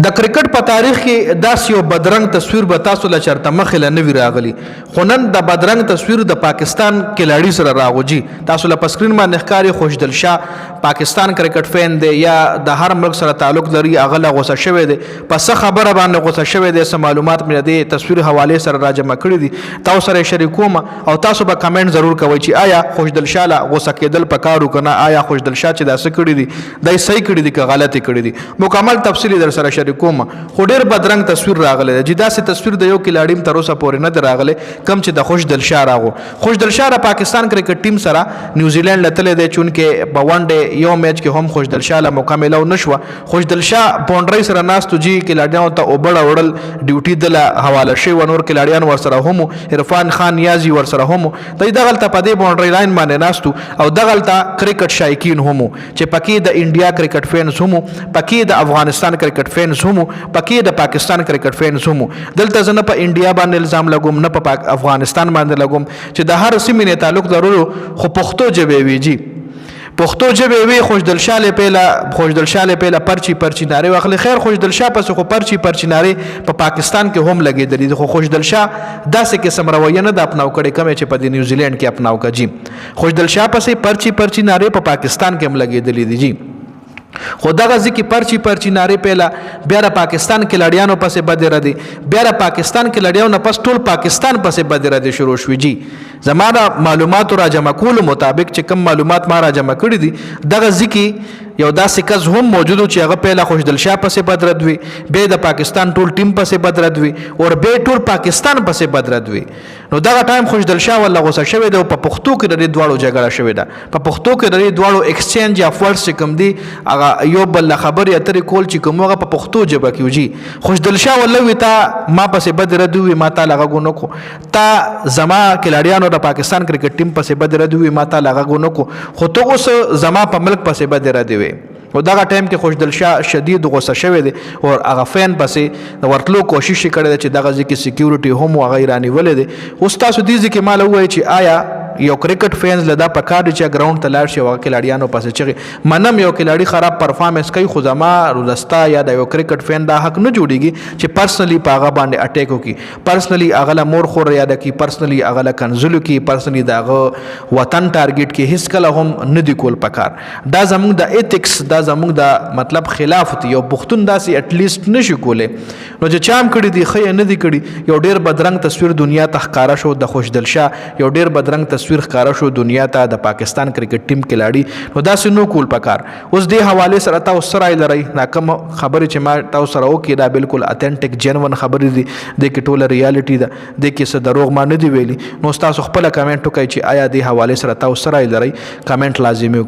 د کرکټ په تاریخ کې داسې یو بدرنګ تصویر به تاسو له چرته مخې له نه وي راغلی، خو نن د بدرنګ تصویر د پاکستان کلاړي سره راغوجي. تاسو له په سکرین باندې ښکاري خوشدل شاه پاکستان کرکټ فین دی یا د هر ملک سره تعلق لري، هغه له غوسه شوی دی، په څه خبره باندې غوسه شوی دی، څه معلومات مې د تصویر حوالې سره راجمع کړي دي، تاسو سره شریکوم او تاسو به کمنټ ضرور کوئ چې آیا خوشدل شاه له غوسه کېدل پکارو که نه، آیا خوشدل شاه چې دا څه کړي دي دا صحیح کړي دي که غلطې کړي دي. مکمل تفصیل در سره کوم خو ډیر بدرنګ تصویر راغلی دی. داسې تصویر د یو کلاړي تر اوسه پورې نه دی راغلی کم چې د خوشدل شاه راغو. خوشدل شاه د پاکستان کرکټ ټیم سره نیوزیلینډ له تللی دی، چونکې په ون ډے یو میچ کې هم خوشدل شاه له موقع میلاو نه شوه. خوشدل شاه باونډرۍ سره ناستو جي کلاړیانو ته اوبه راوړل، ډیوټي ده له حواله شوی، نور کلاړیان ورسره هم، عرفان خان نیازي ورسره هم، دی دغلته په دې باونډرۍ لاین باندې ناستو او دغلته کرکټ شایقین هم چې پکې د انډیا کرکټ فینز هم، پکې د افغانستان کرکټ فینز هم، پکې د پاکستان کرکټ فینز هم. دلته زه نه په انډیا باندې الزام لګوم نه په افغانستان باندې لګوم چې د هر سیمې نه تعلق لرلو، خو پښتو ژبې وي جی، پښتو ژبې وي. خوشدل شاه له پیله پرچی نارې واخلي. خیر خوشدل شاه پسې خو پرچی نارې په پاکستان کې هم لګېدلې دي، خو خوشدل شاه داسې قسم رویه نه ده اپناو کړې کومې چې په دې نیوزیلینډ کې اپناو کړه جی. خوشدل شاه پسې پرچی نارې په پاکستان کې هم لګېدلې دي جی. خو دغه ځکه پرچی نارې پیله بیا د پاکستان کلاړیانو پسې بدې ردي، بیا د پاکستان کلاړیانو نه پس ټول پاکستان پسې بدې ردي شروع شوي جی. زما د معلوماتو را جمع کولو مطابق چې کوم معلومات ما را جمع کړي دي، دغه ځکه یو داسې کس هم موجود چې هغه پیله خوشدل شاه پسې بد رد وي، بیا د پاکستان ټول ټیم پسې بد رد وي او بیا ټول پاکستان پسې بد رد وي. نو دغه ټایم خوشدل شاه ولا غوسه شوی دی او په پښتو کې د دې دواړو جګړه شوې ده، په پښتو کې د دې دواړو ایکسچینج اف ورډز چې کوم دي هغه یو بل خبرې اترې کول چې کوم هغه په پښتو ژبه کې وجي. خوشدل شاه ولا وي تا ما پسې بد رد وي، ما تا لغه نو کو، تا زما کلاړیانو د پاکستان کرکټ ټیم پسې بد رد وي، ما تا لغه نو کو، خو ته اوس زما په ملک پسې بد رد وي. او دغه ټایم کې خوشدل شاه شدید غوسه شوی دی او هغه فین پسې د ورتلو کوشش یې کړی دی چې دغه ځکه سکیورټي هم هغه یې رانیولی دی. اوس تاسو دې ځکه ما له ووایئ چې آیا یو کرکټ فینز له دا پکار دی چې ګراوند ته لاړ شي او هغه کلاړیانو پسې چغې منم یو کلاړي خراب پرفارمنس کوي، خو زما رستا یا د یو کرکټ فین دا حق نه جوړیږي چې پرسنلی په هغه باندې اټیک وکړي، پرسنلی هغه له مور خور یاده کړي، پرسنلی هغه له کنځلو کړي، پرسنلی د هغه وطن ټارګېټ کړي، هیڅ کله هم نه دی کول پکار. دا زموږ د ایتکس، دا زموږ د مطلب خلاف دی. یو پښتون داسې اټلیسټ نشي کولی. نو چې چام کړي دي ښه نه دي کړي. یو ډېر بدرنګ تصویر دنیا ته ښکاره شو د خوشدل شاه، یو ډېر بدرنګ تصویر ښکاره شو دنیا ته د پاکستان کرکټ ټیم کلاړي. نو داسې نو کول پکار. اوس دې حوالې سره تاسو سره لرئ ناکم خبرې چې ما تاسو سره وکړي دا بالکل اتنټیک جنون خبرې دي، د کې ټوله ریالټي ده، د کې څه دروغ ما نه دی ویلي. نو تاسو خپل کمنټ وکړئ چې آیا دې حوالې سره تاسو سره لرئ، کمنټ لازمي وکړئ.